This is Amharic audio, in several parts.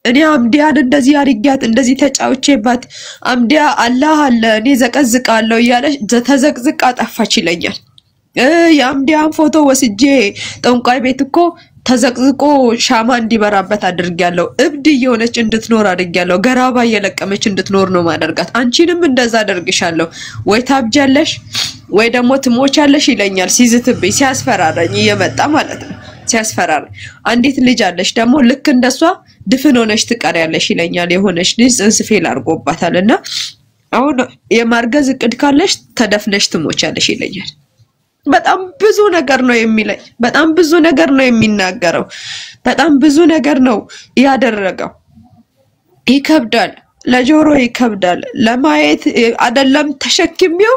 እኔ አምዲያን እንደዚህ አርጊያት እንደዚህ ተጫውቼባት አምዲያ አላህ አለ እኔ ዘቀዝቃለሁ እያለች ተዘቅዝቃ ጠፋች ይለኛል። የአምዲያን ፎቶ ወስጄ ጠንቋይ ቤት እኮ ተዘቅዝቆ ሻማ እንዲበራበት አድርጊያለሁ። እብድ እየሆነች እንድትኖር አድርጊያለሁ። ገራባ እየለቀመች እንድትኖር ነው ማደርጋት። አንቺንም እንደዛ አደርግሻለሁ ወይ ታብጃለሽ ወይ ደግሞ ትሞቻለሽ ይለኛል ሲዝትብኝ ሲያስፈራራኝ እየመጣ ማለት ነው። ሲያስፈራራኝ አንዲት ልጅ አለሽ ደግሞ ልክ እንደሷ ድፍን ሆነሽ ትቀሪያለሽ ይለኛል። የሆነሽ ልጅ ጽንስ ፌል አድርጎባታልና አሁን የማርገዝ እቅድ ካለሽ ተደፍነሽ ትሞቻለሽ ይለኛል። በጣም ብዙ ነገር ነው የሚለኝ። በጣም ብዙ ነገር ነው የሚናገረው። በጣም ብዙ ነገር ነው ያደረገው። ይከብዳል፣ ለጆሮ ይከብዳል። ለማየት አይደለም ተሸክሚው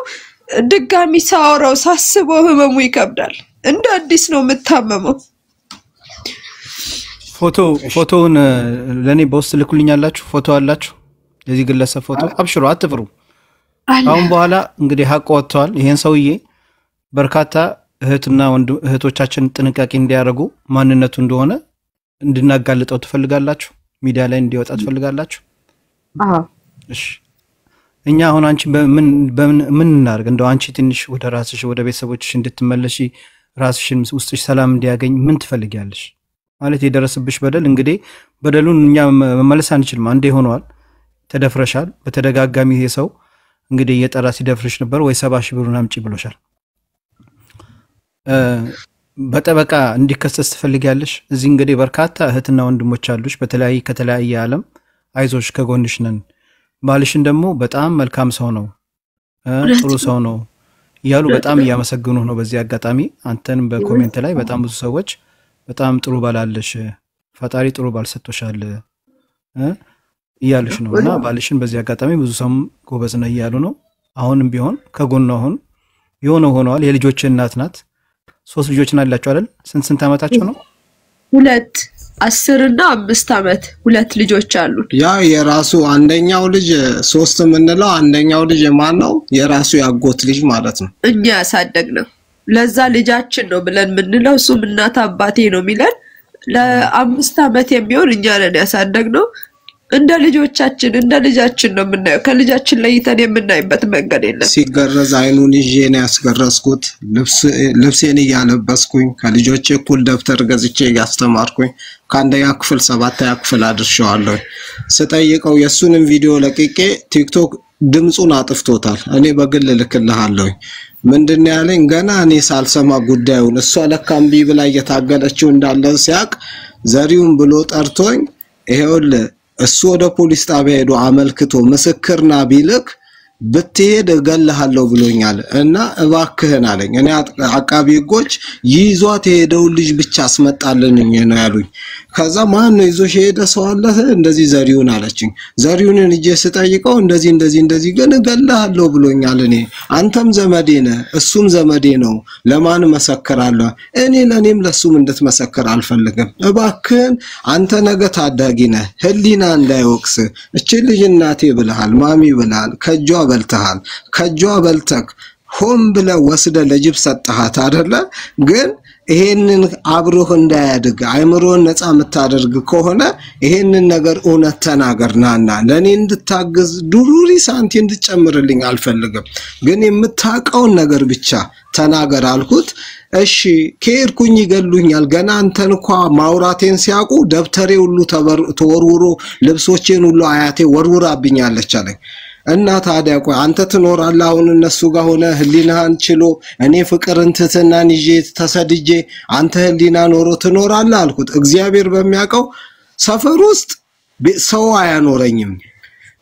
ድጋሚ ሳወራው ሳስበው ህመሙ ይከብዳል። እንደ አዲስ ነው የምታመመው። ፎቶውን ለኔ በውስጥ ልኩልኛላችሁ። ፎቶ አላችሁ የዚህ ግለሰብ ፎቶ። አብሽሩ አትፍሩ። አሁን በኋላ እንግዲህ ሀቅ ወጥቷል። ይሄን ሰውዬ በርካታ እህቶቻችን ጥንቃቄ እንዲያደርጉ ማንነቱ እንደሆነ እንድናጋልጠው ትፈልጋላችሁ? ሚዲያ ላይ እንዲወጣ ትፈልጋላችሁ? እሺ እኛ አሁን አንቺ ምን እናርግ? እንደው አንቺ ትንሽ ወደ ራስሽ ወደ ቤተሰቦችሽ እንድትመለሺ ራስሽን ውስጥሽ ሰላም እንዲያገኝ ምን ትፈልጊያለሽ? ማለት የደረሰብሽ በደል እንግዲህ በደሉን እኛ መመለስ አንችልም። አንዴ ሆኗል፣ ተደፍረሻል። በተደጋጋሚ ይሄ ሰው እንግዲህ እየጠራ ሲደፍርሽ ነበር ወይ 70 ሺህ ብሩን አምጪ ብሎሻል። በጠበቃ እንዲከሰስ ትፈልጊያለሽ? እዚህ እንግዲህ በርካታ እህትና ወንድሞች አሉሽ ከተለያየ ዓለም። አይዞሽ ከጎንሽ ነን። ባልሽን ደግሞ በጣም መልካም ሰው ነው፣ ጥሩ ሰው ነው እያሉ በጣም እያመሰግኑ ነው። በዚህ አጋጣሚ አንተንም በኮሜንት ላይ በጣም ብዙ ሰዎች በጣም ጥሩ ባላለሽ ፈጣሪ ጥሩ ባል ሰጥቶሻል እያሉሽ ነው። እና ባልሽን በዚህ አጋጣሚ ብዙ ሰው ጎበዝ ነው እያሉ ነው። አሁንም ቢሆን ከጎን ነው። አሁን የሆነ ሆነዋል። የልጆች እናት ናት። 3 ልጆች ናላችሁ አይደል? ስንት ዓመታቸው ነው? 2 10 እና 5 ዓመት 2 ልጆች አሉ። ያ የራሱ አንደኛው ልጅ 3 ምንለው አንደኛው ልጅ ማን ነው? የራሱ ያጎት ልጅ ማለት ነው። እኛ ያሳደግነው ለዛ ልጃችን ነው ብለን ምንለው እሱ እናት አባቴ ነው የሚለን ለ5 ዓመት የሚሆን እኛ ነን ያሳደግነው። እንደ ልጆቻችን እንደ ልጃችን ነው የምናየው። ከልጃችን ለይተን የምናይበት መንገድ የለም። ሲገረዝ አይኑን ይዤ ነው ያስገረዝኩት። ልብሴን እያለበስኩኝ ከልጆቼ እኩል ደብተር ገዝቼ ያስተማርኩኝ ከአንደኛ ክፍል 7ኛ ክፍል አድርሻለሁ። ስጠይቀው የሱንም ቪዲዮ ለቅቄ ቲክቶክ ድምጹን አጥፍቶታል። እኔ በግል ልክልሃለሁ። ምንድነው ያለኝ? ገና እኔ ሳልሰማ ጉዳዩን እሷ ለካምቢ ብላ እየታገለችው እንዳለ ሲያቅ ዘሪውን ብሎ ጠርቶኝ ይሄውልህ እሱ ወደ ፖሊስ ጣቢያ ሄዶ አመልክቶ ምስክርና ቢልክ ብትሄድ እገልሃለሁ ብሎኛል እና እባክህን አለኝ። እኔ አቃቢ ህጎች ይዟት የሄደው ልጅ ብቻ አስመጣልን ነው ያሉኝ። ከዛ ማን ነው ይዞሽ ሄደ ሰው አለ? እንደዚህ ዘሪውን አለችኝ። ዘሪውንን እጄ ስጠይቀው እንደዚህ ግን እገልሃለሁ ብሎኛል። እኔ አንተም ዘመዴ ነህ እሱም ዘመዴ ነው፣ ለማን መሰከራለሁ? እኔ ለኔም ለሱም እንድትመሰክር አልፈልግም። እባክህን አንተ ነገ ታዳጊ ነህ፣ ህሊና እንዳይወቅስ። እቺ ልጅ እናቴ ብለሃል፣ ማሚ ብለሃል፣ ከጇ በልተሃል። ከጇ በልተክ ሆም ብለ ወስደ ለጅብ ሰጣሃት አይደለ? ግን ይሄንን አብሮህ እንዳያድግ አይምሮን ነፃ የምታደርግ ከሆነ ይሄንን ነገር እውነት ተናገርናና ለኔ እንድታግዝ ዱሩሪ ሳንቲ እንድጨምርልኝ አልፈልግም። ግን የምታቀውን ነገር ብቻ ተናገር አልኩት። እሺ ከርኩኝ ይገሉኛል። ገና አንተን እንኳን ማውራቴን ሲያቁ ደብተሬ ሁሉ ተወርውሮ ልብሶቼን ሁሉ አያቴ ወርውራብኛለች አለኝ። እና ታዲያ ቆይ አንተ ትኖራለህ አሁን እነሱ ጋር ሆነ ህሊናህን ችሎ እኔ ፍቅርን ትተናን ይዤ ተሰድጄ አንተ ህሊና ኖሮ ትኖራለህ አልኩት። እግዚአብሔር በሚያቀው ሰፈር ውስጥ ሰው አያኖረኝም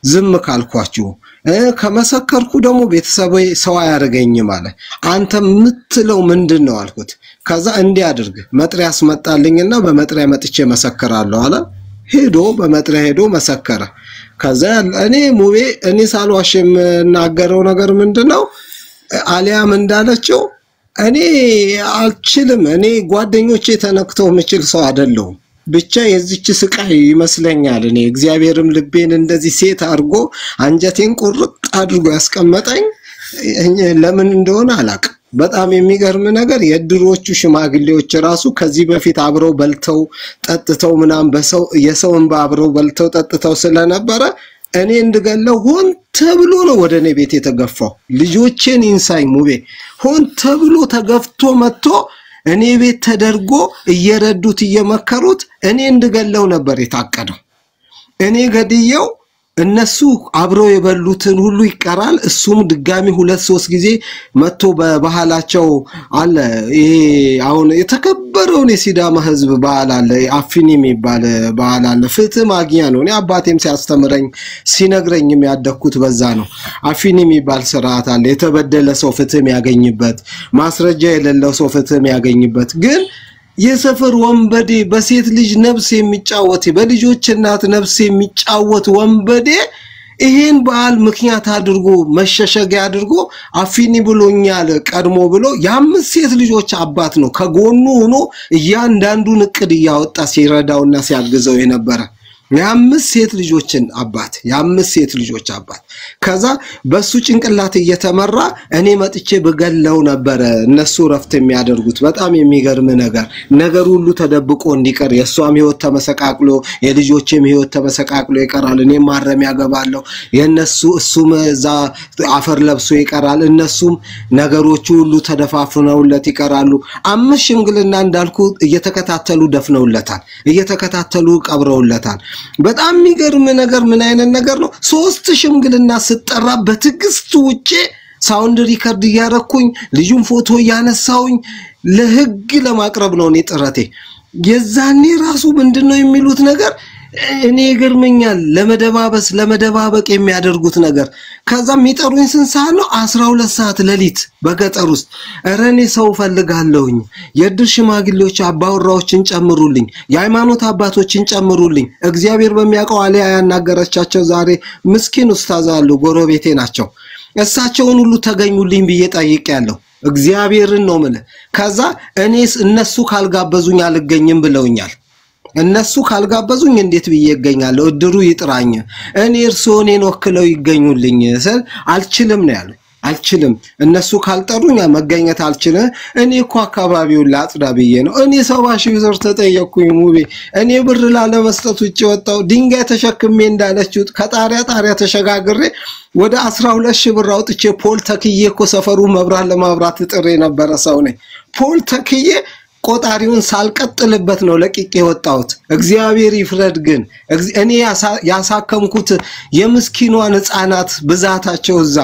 ዝም ካልኳችሁ። ከመሰከርኩ ደግሞ ቤተሰቤ ሰው አያረገኝም አለ። አንተ ምትለው ምንድነው አልኩት። ከዛ እንዲህ አድርግ መጥሪያ አስመጣልኝና በመጥሪያ መጥቼ መሰከራለሁ አለ። ሄዶ በመጥሪያ ሄዶ መሰከረ። ከዛ እኔ ሙቤ እኔ ሳልዋሽ የምናገረው ነገር ምንድነው አሊያም እንዳለችው እኔ አልችልም። እኔ ጓደኞቼ ተነክተው ምችል ሰው አይደለሁም። ብቻ የዚች ስቃይ ይመስለኛል እኔ እግዚአብሔርም ልቤን እንደዚህ ሴት አድርጎ አንጀቴን ቁርጥ አድርጎ ያስቀመጠኝ ለምን እንደሆነ አላቅ። በጣም የሚገርም ነገር የድሮቹ ሽማግሌዎች ራሱ ከዚህ በፊት አብረው በልተው ጠጥተው ምናም የሰውን አብረው በልተው ጠጥተው ስለነበረ እኔ እንድገለው ሆን ተብሎ ነው ወደ እኔ ቤት የተገፋው። ልጆቼን ኢንሳይ ሙቤ ሆን ተብሎ ተገፍቶ መጥቶ እኔ ቤት ተደርጎ እየረዱት እየመከሩት እኔ እንድገለው ነበር የታቀደው። እኔ ገድየው እነሱ አብረው የበሉትን ሁሉ ይቀራል። እሱም ድጋሚ 2-3 ጊዜ መጥቶ በባህላቸው አለ ይሄ አሁን የተከበረው የሲዳማ ህዝብ በዓል አለ አፊኒ የሚባል በዓል አለ። ፍትህ ማግኛ ነው። እኔ አባቴም ሲያስተምረኝ ሲነግረኝም ያደኩት በዛ ነው። አፊኒ የሚባል ስርዓት አለ። የተበደለ ሰው ፍትህ የሚያገኝበት፣ ማስረጃ የሌለው ሰው ፍትህ የሚያገኝበት ግን የሰፈር ወንበዴ በሴት ልጅ ነፍስ የሚጫወት በልጆች እናት ነፍስ የሚጫወት ወንበዴ ይሄን በዓል ምክንያት አድርጎ መሸሸጊያ አድርጎ አፊኒ ብሎኛል ቀድሞ ብሎ የ5 ሴት ልጆች አባት ነው። ከጎኑ ሆኖ እያንዳንዱን እቅድ ያወጣ ሲረዳውና ሲያግዘው የነበረ የ5 ሴት ልጆችን አባት የ5 ሴት ልጆች አባት ከዛ በሱ ጭንቅላት እየተመራ እኔ መጥቼ በገለው ነበር እነሱ ረፍት የሚያደርጉት። በጣም የሚገርም ነገር ሁሉ ተደብቆ እንዲቀር የሷም ህይወት ተመሰቃቅሎ የልጆቼም ህይወት ተመሰቃቅሎ ይቀራል። እኔ ማረም ያገባለሁ የነሱ እሱም እዛ አፈር ለብሶ ይቀራል። እነሱም ነገሮቹ ሁሉ ተደፋፍነውለት ይቀራሉ። 5 ሽምግልና እንዳልኩ እየተከታተሉ ደፍነውለታል፣ እየተከታተሉ ቀብረውለታል። በጣም የሚገርም ነገር ምን አይነት ነገር ነው 3 ሽምግልና ስጠራ በትግስት ውጪ ሳውንድ ሪከርድ ያረኩኝ ልጁን ፎቶ ያነሳውኝ ለህግ ለማቅረብ ነው እኔ ጥረቴ። የዛኔ ራሱ ምንድነው የሚሉት ነገር እኔ ይገርመኛል ለመደባበቅ የሚያደርጉት ነገር። ከዛ የሚጠሩኝ ስንት ሰዓት ነው 12 ሰዓት ሌሊት በገጠር ውስጥ እረኔ ሰው ፈልጋለሁኝ የድር ሽማግሌዎች አባወራዎችን ጨምሩልኝ የሃይማኖት አባቶችን ጨምሩልኝ እግዚአብሔር በሚያውቀው አሊያ ያናገረቻቸው ዛሬ ምስኪን ኡስታዝ አሉ ጎረቤቴ ናቸው እሳቸውን ሁሉ ተገኙልኝ ብዬ ጠይቄያለሁ እግዚአብሔርን ነው ማለት። ከዛ እኔስ እነሱ ካልጋበዙኝ አልገኝም ብለውኛል። እነሱ ካልጋበዙኝ እንዴት ብዬ እገኛለሁ? እድሩ ይጥራኝ እኔ እርሶኔን ወክለው ይገኙልኝ ስል አልችልም ነው ያለው። አልችልም እነሱ ካልጠሩኝ መገኘት አልችልም። እኔ እኮ አካባቢውን ላጽዳ ብዬ ነው። እኔ 70,000 ብር ተጠየቅኩኝ ሙቤ። እኔ ብር ላለመስጠት ውጪ ወጣው ድንጋይ ተሸክሜ እንዳለችው ከጣሪያ ተሸጋግሬ ወደ 12,000 ብር አውጥቼ ፖል ተክዬ እኮ ሰፈሩ መብራት ለማብራት ጥሬ ነበር ሰው ነኝ። ፖል ተክዬ ቆጣሪውን ሳልቀጥልበት ነው ለቂቄ ወጣሁት። እግዚአብሔር ይፍረድ። ግን እኔ ያሳከምኩት የምስኪኗን ህፃናት ብዛታቸው እዛ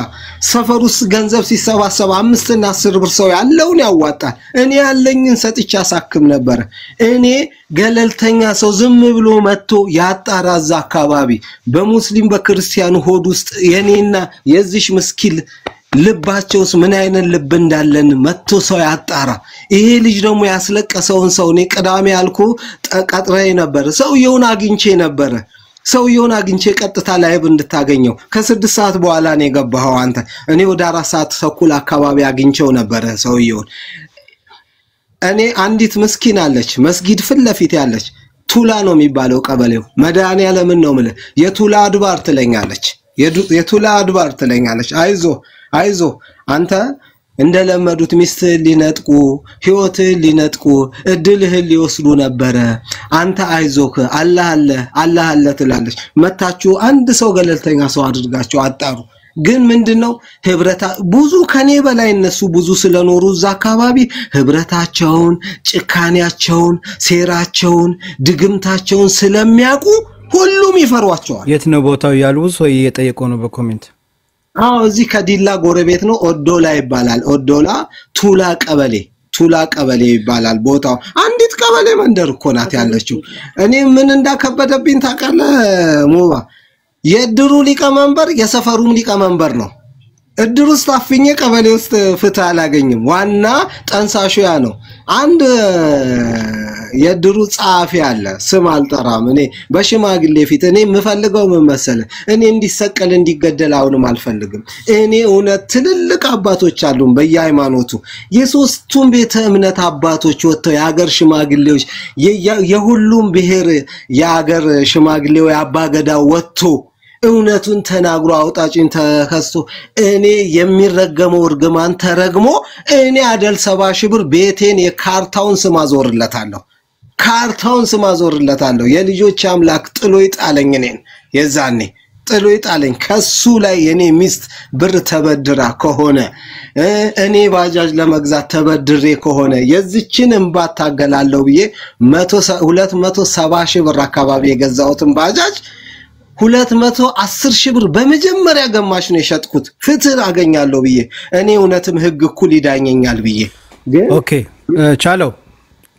ሰፈር ውስጥ ገንዘብ ሲሰባሰብ 5 እና 10 ብር ሰው ያለውን ያዋጣል። እኔ ያለኝን ሰጥቼ አሳክም ነበር። እኔ ገለልተኛ ሰው ዝም ብሎ መጥቶ ያጣራዛ አካባቢ በሙስሊም በክርስቲያኑ ሆድ ውስጥ የኔና የዚሽ ምስኪል ልባቸውስ ምን አይነት ልብ እንዳለን መጥቶ ሰው ያጣራ። ይሄ ልጅ ደግሞ ያስለቀሰውን ሰው እኔ ቅዳሜ ያልኩ ቀጥረይ ነበር። ሰውየውን አግኝቼ ቀጥታ ላይብ እንድታገኘው ከ6 ሰዓት በኋላ ነው የገባው አንተ። እኔ ወደ 4 ሰዓት ተኩል አካባቢ አግኝቼው ነበር ሰውየውን። እኔ አንዲት ምስኪን አለች መስጊድ ፊት ለፊት ያለች ቱላ ነው የሚባለው ቀበሌው መድኃኒዓለም ነው ማለት የቱላ አድባር ትለኛለች። የቱላ አድባር ትለኛለች። አይዞ አንተ እንደለመዱት ሚስትህን ሊነጥቁ ህይወትህን ሊነጥቁ እድልህን ሊወስዱ ነበር። አንተ አይዞክ አላህ አለ ትላለች። መታችሁ አንድ ሰው ገለልተኛ ሰው አድርጋችሁ አጣሩ። ግን ምንድነው ብዙ ከኔ በላይ እነሱ ብዙ ስለኖሩ እዛ አካባቢ ህብረታቸውን ጭካኔያቸውን ሴራቸውን ድግምታቸውን ስለሚያውቁ ሁሉም ይፈሯቸዋል። የት ነው ቦታው ያሉ ሰው እየጠየቁ ነው በኮሜንት። እዚህ ከዲላ ጎረቤት ነው ኦዶላ ይባላል። ኦዶላ ቱላ ቀበሌ ይባላል ቦታው። አንዲት ቀበሌ መንደር እኮ ናት ያለችው። እኔ ምን እንዳከበደብኝ ታውቃለህ ሙባ? የድሩ ሊቀመንበር የሰፈሩም ሊቀመንበር ነው። እድሩ ውስጥ አፍኜ ቀበሌ ውስጥ ፍትህ አላገኝም። ዋና ጠንሳሹ ያ ነው። አንድ የድሩ ጻፊ አለ ስም አልጠራም። እኔ በሽማግሌ ፊት እኔ የምፈልገው ምን መሰለ እኔ እንዲሰቀል እንዲገደል አሁንም አልፈልግም። እኔ እውነት ትልልቅ አባቶች አሉን በየሃይማኖቱ የሶስቱም ቤተ እምነት አባቶች ወጥተው የሀገር ሽማግሌዎች የሁሉም ብሔር የሀገር ሽማግሌው ያባገዳው ወጥቶ እውነቱን ተናግሮ አውጣጭን ተከስቶ እኔ የሚረገመው እርግማን ተረግሞ እኔ አደል 70 ሺህ ብር ቤቴን የካርታውን ስም አዞርለታለሁ ካርታውን ስም አዞርለታለሁ የልጆች አምላክ ጥሎ ይጣለኝ እኔን የዛኔ ጥሎ ይጣለኝ ከሱ ላይ የኔ ሚስት ብር ተበድራ ከሆነ እኔ ባጃጅ ለመግዛት ተበድሬ ከሆነ የዚችን እንባ ታገላለው ብዬ 270 ሺህ ብር አካባቢ የገዛሁትን ባጃጅ 210 ሺህ ብር በመጀመሪያ ገማሽ ነው የሸጥኩት ፍትህ አገኛለሁ ብዬ እኔ እውነትም ህግ እኩል ይዳኘኛል ብዬ ኦኬ ቻለው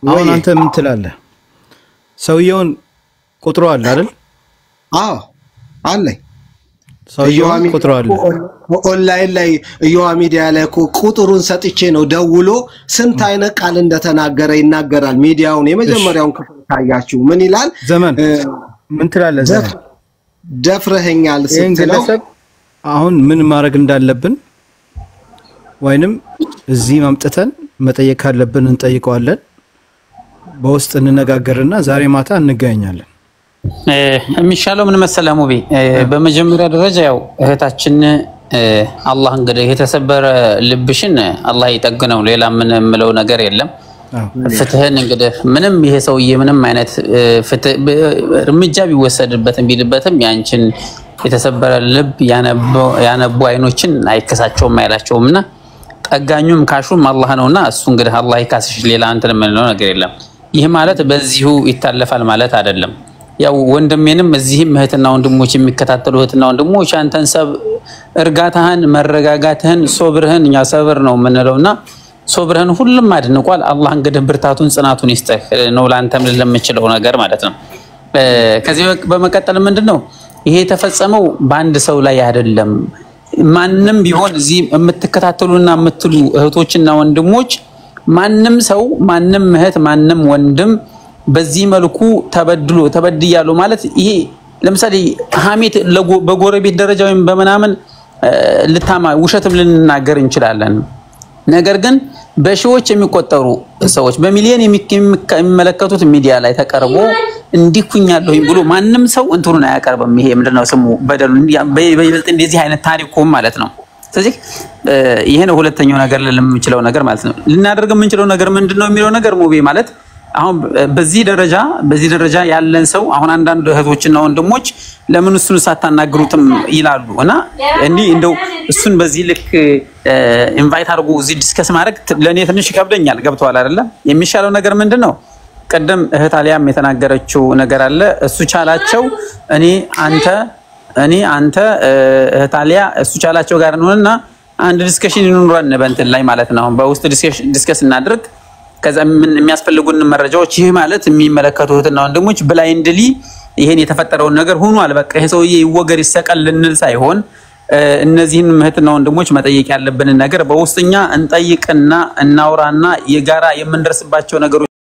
አሁን አንተ ምን ትላለህ ሰውየውን ቁጥሩ አለ አይደል አዎ አለኝ ሰውየውን ቁጥሩ አለ ኦንላይን ላይ እዮሃ ሚዲያ ላይ ቁጥሩን ሰጥቼ ነው ደውሎ ስንት አይነት ቃል እንደተናገረ ይናገራል ሚዲያውን የመጀመሪያውን ክፍል ታያችሁ ምን ይላል ዘመን ምን ትላለህ ዘመን ደፍረኸኛል ስትለው አሁን ምን ማድረግ እንዳለብን ወይንም እዚህ ማምጣተን መጠየቅ ካለብን እንጠይቀዋለን በውስጥ እንነጋገርና ዛሬ ማታ እንገናኛለን የሚሻለው ምን መሰለህ ሙቢ በመጀመሪያ ደረጃ ያው እህታችን አላህ እንግዲህ የተሰበረ ልብሽን አላህ ይጠግነው ሌላ ምን ምለው ነገር የለም ፍትህን እንግዲህ ምንም ይሄ ሰውዬ ምንም አይነት ፍትህ እርምጃ ቢወሰድበትም ቢልበትም ያንቺን የተሰበረ ልብ ያነቡ አይኖችን አይከሳቸውም አይላቸውምና ጠጋኙም ካሹም አላህ ነውና እሱ እንግዲህ አላህ ይካስሽ ሌላ አንተን ምንለው ነገር የለም ይሄ ማለት በዚሁ ይታለፋል ማለት አይደለም ያው ወንድሜንም እዚህም እህትና ወንድሞች የሚከታተሉ እህትና ወንድሞች አንተን እርጋታህን መረጋጋትህን ሶብርህን ያ ሰብር ነው ምንለውና ሶብርህን ሁሉም አድንቋል አላህ እንግዲህ ብርታቱን ጽናቱን ይስጥህ ነው ላንተም ለምችለው ነገር ማለት ነው ከዚህ በመቀጠል ምንድነው ይሄ ተፈጸመው በአንድ ሰው ላይ አይደለም ማንንም ቢሆን እዚህ የምትከታተሉና የምትሉ እህቶችና ወንድሞች ማንንም ሰው ማንንም እህት ማንንም ወንድም በዚህ መልኩ ተበድያለሁ ማለት ይሄ ለምሳሌ ሐሜት በጎረቤት ደረጃ ወይም በመናምን ልታማ ውሸትም ልንናገር እንችላለን ነገር ግን በሺዎች የሚቆጠሩ ሰዎች በሚሊዮን የሚመለከቱት ሚዲያ ላይ ተቀርቦ እንዲኩኛለሁ ብሎ ማንንም ሰው እንትሩን አያቀርብም ይሄ ምንድነው ስሙ በደሉ በይበልጥ እንደዚህ አይነት ታሪኮም ማለት ነው ስለዚህ ይሄ ነው ሁለተኛው ነገር ለምንችለው ነገር ማለት ነው ልናደርግ የምንችለው ነገር ምንድነው የሚለው ነገር ሙቤ ማለት አሁን በዚህ ደረጃ ያለን ሰው አሁን አንዳንድ እህቶችና ወንድሞች ለምን እሱን ሳታናግሩትም ይላሉ እና እንደው እሱን በዚህ ልክ ኢንቫይት አድርጎ እዚህ ዲስከስ ማድረግ ለኔ ትንሽ ይከብደኛል ገብቷል አይደለ የሚሻለው ነገር ምንድነው ቀደም እህት አሊያም የተናገረችው ነገር አለ እሱ ቻላቸው እኔ አንተ እህት አሊያ እሱ ቻላቸው ጋር ነውና አንድ ዲስከሽን ይኑረን በእንትን ላይ ማለት ነው በውስጥ ዲስከስ እናድርግ ከዛ ምን የሚያስፈልጉን መረጃዎች ይሄ ማለት የሚመለከቱትና ወንድሞች ብላይንድሊ ይሄን የተፈጠረው ነገር ሆኗል በቃ ይሄ ሰውዬ ይወገር ይሰቀል ልንል ሳይሆን እነዚህን እህትና ወንድሞች መጠየቅ ያለብን ነገር በውስጥኛ እንጠይቅና እናውራና የጋራ የምንደርስባቸው ነገሮች